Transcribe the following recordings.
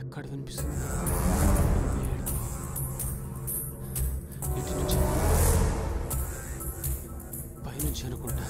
ఎక్కడ వినిపిస్తుంది? ఇటు నుంచి పైనుంచి అనుకుంటా.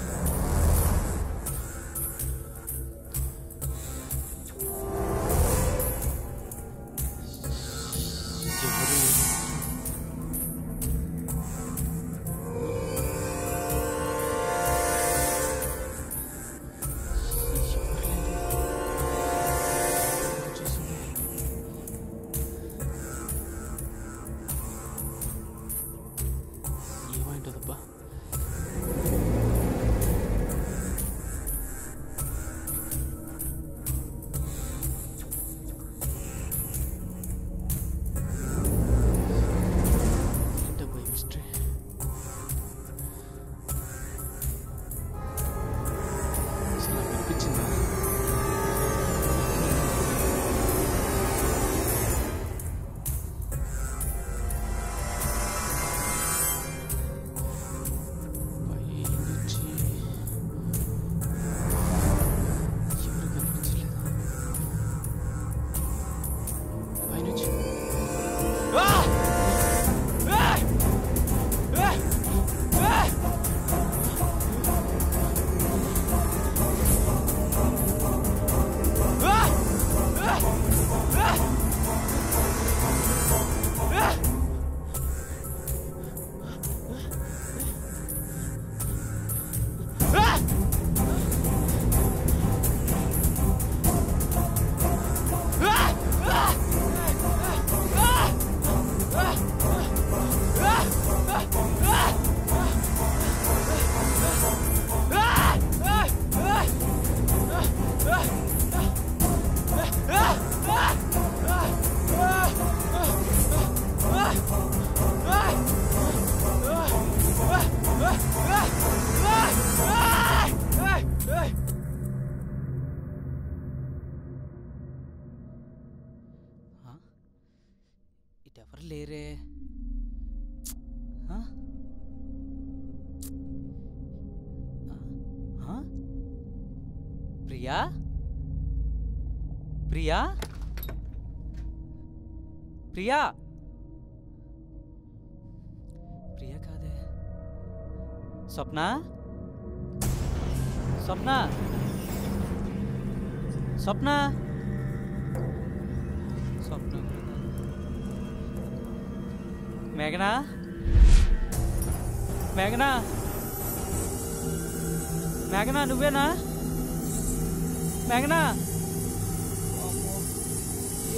ఇటెవరు లేరే. ప్రియా, ప్రియా, ప్రియా, ప్రియా కాదే. స్వప్న, స్వప్న, స్వప్న, స్వప్న. మేఘనా, మేఘనా, మేఘనా నువ్వేనా? మేఘనా,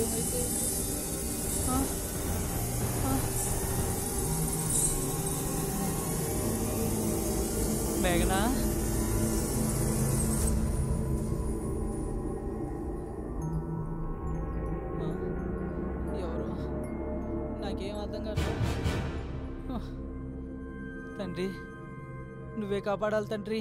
ఏమైతే మేఘనా, ఎవరు? నాకేం అర్థం కాదు. తండ్రి నువ్వే కాపాడాలి తండ్రి.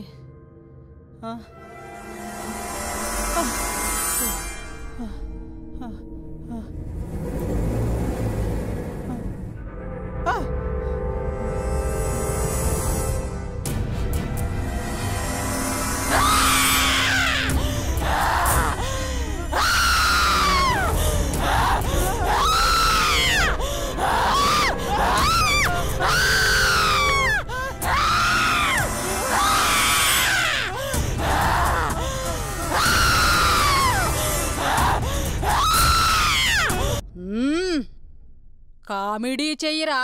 కామెడీ చెయ్యరా,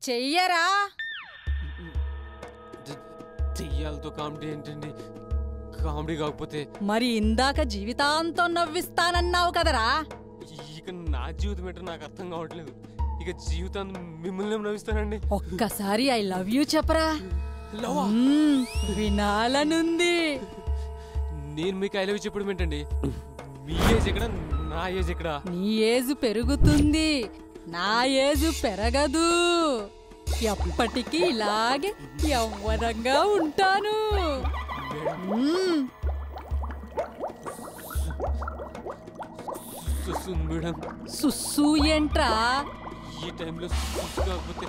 చెయ్యరా. చెయ్యాలతో కామెడీ ఏంటండి? కామెడీ కాకపోతే మరి ఇందాక జీవితాంతం నవ్విస్తానన్నావు కదరా. ఇక నా జీవితం ఏంటో నాకు అర్థం కావట్లేదు. ఇక జీవితాంతం మిమ్మల్ని నవ్విస్తానండి. ఒక్కసారి ఐ లవ్ యూ చెప్పరా. వినాలనుంది. నేను మీకు ఐ లవ్ యూ చెప్పడం ఏంటండి? మీ ఏజ్ ఎక్కడ, నా ఏజ్ ఎక్కడ? నీ ఏజ్ పెరుగుతుంది, నా ఏజ్ పెరగదు. ఎప్పటికీ ఇలాగే యవ్వనంగా ఉంటాను. సుస్సు ఏంట్రా? ఈ టైంలో సుస్సు కాకపోతే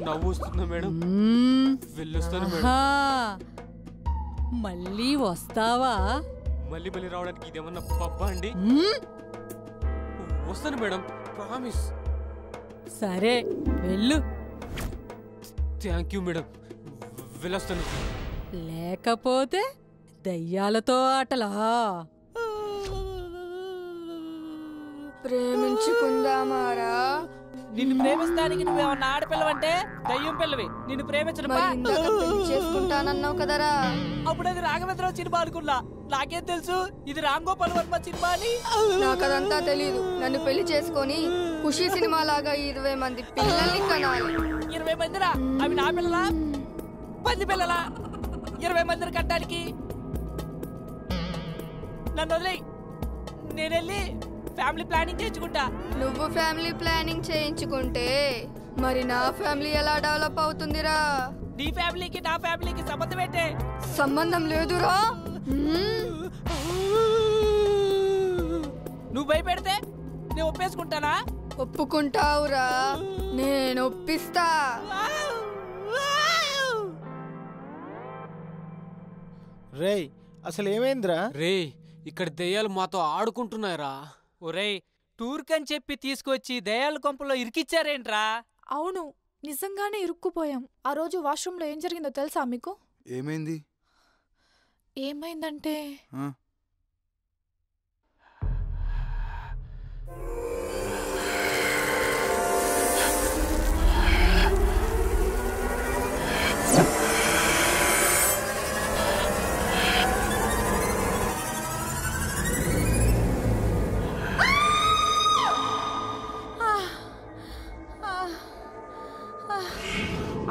నవ్వు వస్తుందా మేడం? వెళ్ళొస్తాను మేడం. మళ్ళీ వస్తావా? మళ్ళీ మళ్ళీ రావడానికి ఇదేమన్నా పబ్బా అండి? వస్తాను మేడం, ప్రామిస్. సరే వెళ్ళు. థ్యాంక్ యూ మేడం, వెళ్ళొస్తాను. లేకపోతే దయ్యాలతో ఆటలా? ప్రేమించుకుందామారా? నిన్ను ప్రేమిస్తానికి నువ్వేమన్నా ఆడపిల్లవంటే దయ్యం పిల్లవి. నిన్ను ప్రేమించడం చేసుకుంటానన్నావు కదరా. అప్పుడు అది రాఘవేంద్రరావు సినిమా అనుకున్నా. నాకేం తెలుసు ఇది రామ్ గోపాల్ వర్మ సినిమా అని. నాకు అదంతా తెలీదు. నన్ను పెళ్లి చేసుకొని ఖుషి సినిమా లాగా 20 మంది పిల్లల్ని కనాలి. 20 మందిరా? అవి నా పిల్లలా 10 పిల్లలా? 20 మందిని కట్టడానికి నన్ను వదిలేయ్. నేను వెళ్ళి ఫ్యామిలీ ప్లానింగ్ చేయించుకుంటా. నువ్వు ఫ్యామిలీ ప్లానింగ్ చేయించుకుంటే మరి నా ఫ్యామిలీ ఎలా డెవలప్ అవుతుందిరా? నీ ఫ్యామిలీకి నా ఫ్యామిలీకి సంబంధం ఏంటే? సంబంధం లేదురా. నువ్వు భయపెడితే నేను ఒప్పేసుకుంటానా? ఒప్పుకుంటావురా, నేను ఒప్పిస్తా. రేయ్ అసలు ఏమైందిరా? రే, ఇక్కడ దెయ్యాలు మాతో ఆడుకుంటున్నాయరా. ఒరేయ్, టూర్ కని చెప్పి తీసుకొచ్చి దయాల కొంపలో ఇరికిచ్చారేంట్రా? అవును, నిజంగానే ఇరుక్కుపోయాం. ఆ రోజు వాష్రూమ్లో ఏం జరిగిందో తెలుసా మీకు? ఏమైంది? ఏమైందంటే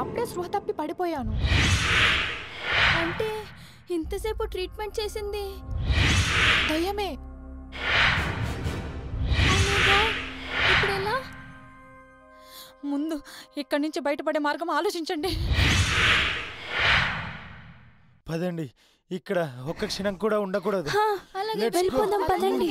అప్పుడే స్పృహ తప్పి పడిపోయాను. అంటే ఇంతసేపు ట్రీట్మెంట్ చేసింది దయ్యమే. ఇప్పుడు ఎలా? ముందు ఇక్కడి నుంచి బయటపడే మార్గం ఆలోచించండి. పదండి, ఇక్కడ ఒక్క క్షణం కూడా ఉండకూడదు. అలాగే వెళ్ళిపోదాం, పదండి.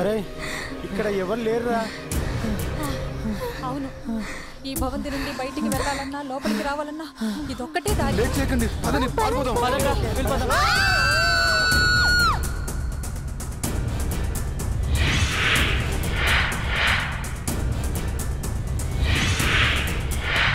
అరే ఇక్కడ ఎవరు లేరురా. అవును, ఈ భవంతి నుండి బయటికి వెళ్ళాలన్నా లోపలికి రావాలన్నా ఇదొక్కటే దారి. లేట్ చేయకండి, పదండి, పారిపోదాం. వెళ్ళిపోదాం.